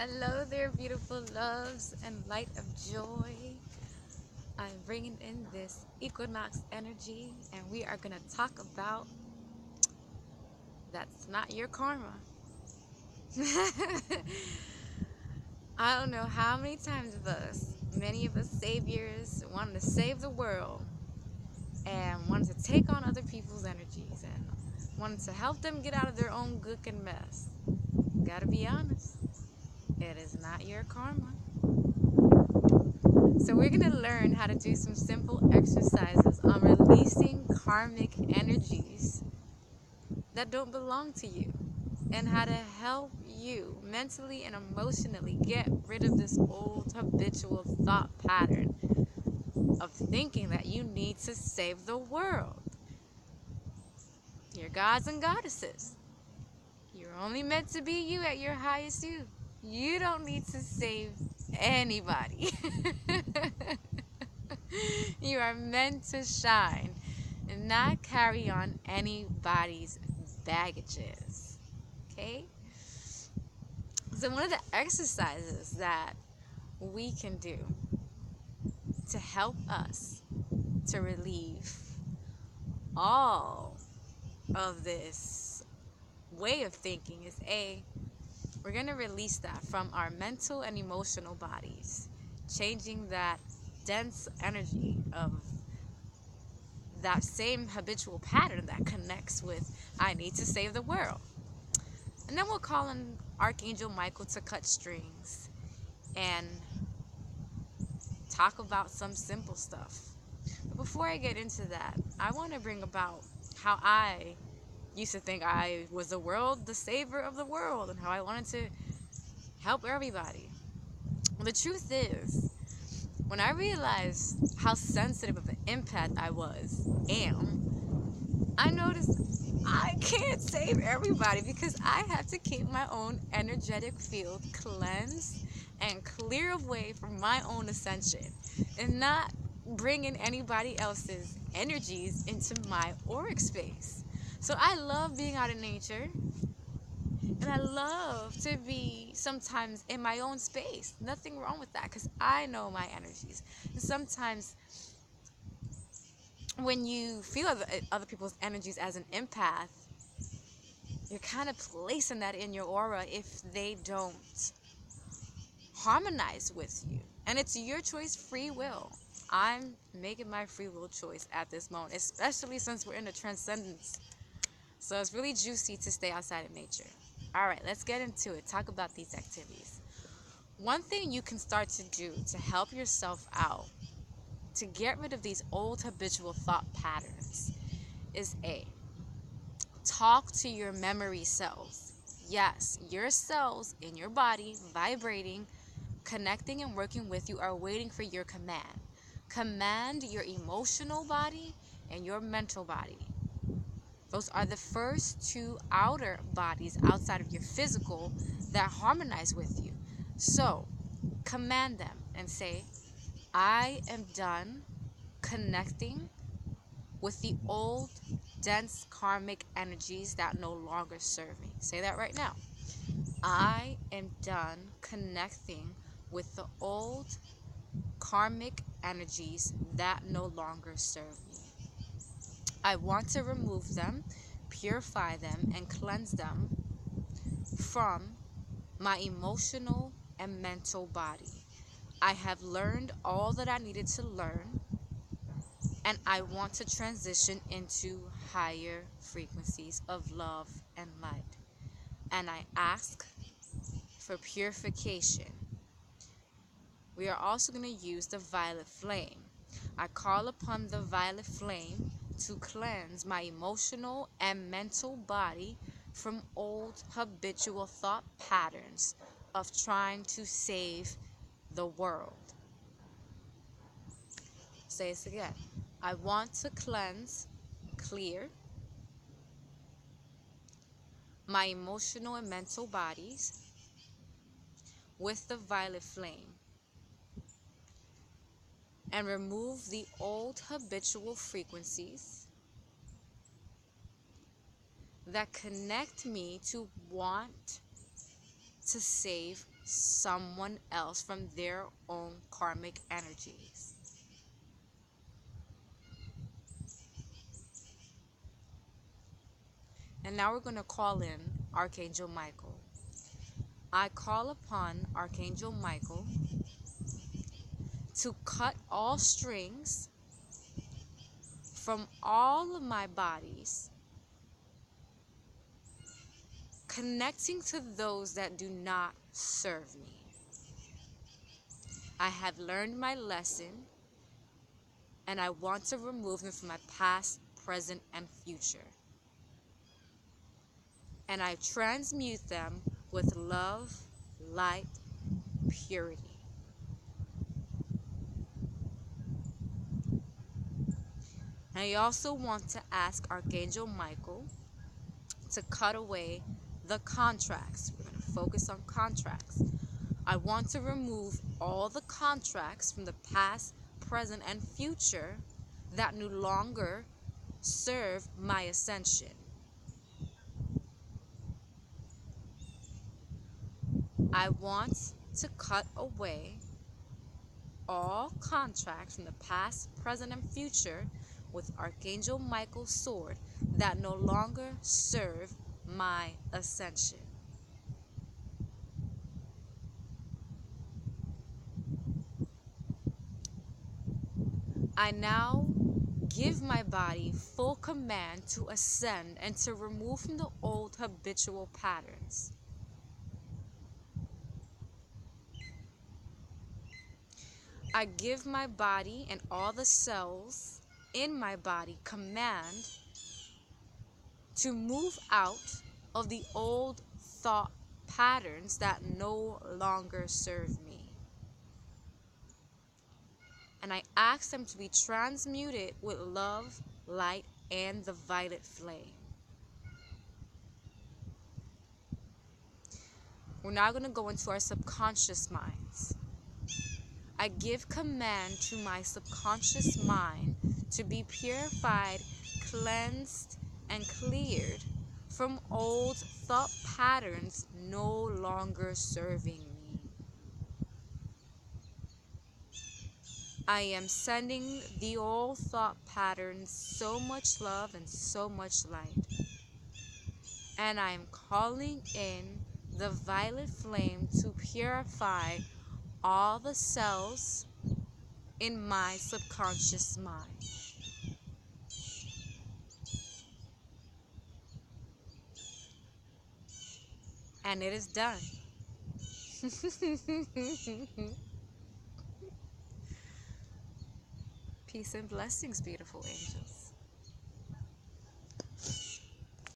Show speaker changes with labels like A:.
A: Hello there, beautiful loves and light of joy. I'm bringing in this equinox energy, and we are going to talk about that's not your karma. I don't know how many times many of us saviors, wanted to save the world and wanted to take on other people's energies and wanted to help them get out of their own gook and mess. Gotta be honest, it is not your karma. So we're going to learn how to do some simple exercises on releasing karmic energies that don't belong to you and how to help you mentally and emotionally get rid of this old habitual thought pattern of thinking that you need to save the world. You're gods and goddesses. You're only meant to be you at your highest you. You don't need to save anybody. You are meant to shine and not carry on anybody's baggages. Okay? So one of the exercises that we can do to help us to relieve all of this way of thinking is we're going to release that from our mental and emotional bodies, changing that dense energy of that same habitual pattern that connects with I need to save the world. And then we'll call on Archangel Michael to cut strings and talk about some simple stuff. But before I get into that, I want to bring about how I used to think I was the savior of the world, and how I wanted to help everybody. Well, the truth is, when I realized how sensitive of an empath I noticed I can't save everybody because I have to keep my own energetic field cleansed and clear away from my own ascension and not bringing anybody else's energies into my auric space. So I love being out in nature, and I love to be sometimes in my own space. Nothing wrong with that because I know my energies. And sometimes when you feel other people's energies as an empath, you're kind of placing that in your aura if they don't harmonize with you. And it's your choice, free will. I'm making my free will choice at this moment, especially since we're in the transcendence. So it's really juicy to stay outside of nature. All right, let's get into it. Talk about these activities. One thing you can start to do to help yourself out, to get rid of these old habitual thought patterns, is talk to your memory cells. Yes, your cells in your body vibrating, connecting and working with you are waiting for your command. Command your emotional body and your mental body. Those are the first two outer bodies outside of your physical that harmonize with you. So, command them and say, I am done connecting with the old, dense karmic energies that no longer serve me. Say that right now. I am done connecting with the old karmic energies that no longer serve me. I want to remove them, purify them, and cleanse them from my emotional and mental body. I have learned all that I needed to learn, and I want to transition into higher frequencies of love and light. And I ask for purification. We are also going to use the violet flame. I call upon the violet flame to cleanse my emotional and mental body from old habitual thought patterns of trying to save the world. Say this again. I want to clear my emotional and mental bodies with the violet flame and remove the old habitual frequencies that connect me to want to save someone else from their own karmic energies. And now we're going to call in Archangel Michael. I call upon Archangel Michael to cut all strings from all of my bodies, connecting to those that do not serve me. I have learned my lesson, and I want to remove them from my past, present, and future. And I transmute them with love, light, purity. And I also want to ask Archangel Michael to cut away the contracts. We're going to focus on contracts. I want to remove all the contracts from the past, present, and future that no longer serve my ascension. I want to cut away all contracts from the past, present, and future with Archangel Michael's sword that no longer serve my ascension. I now give my body full command to ascend and to remove from the old habitual patterns. I give my body and all the cells in my body command to move out of the old thought patterns that no longer serve me. And I ask them to be transmuted with love, light, and the violet flame. We're now going to go into our subconscious minds. I give command to my subconscious mind to be purified, cleansed, and cleared from old thought patterns no longer serving me. I am sending the old thought patterns so much love and so much light. And I am calling in the violet flame to purify all the cells in my subconscious mind. And it is done. Peace and blessings, beautiful angels.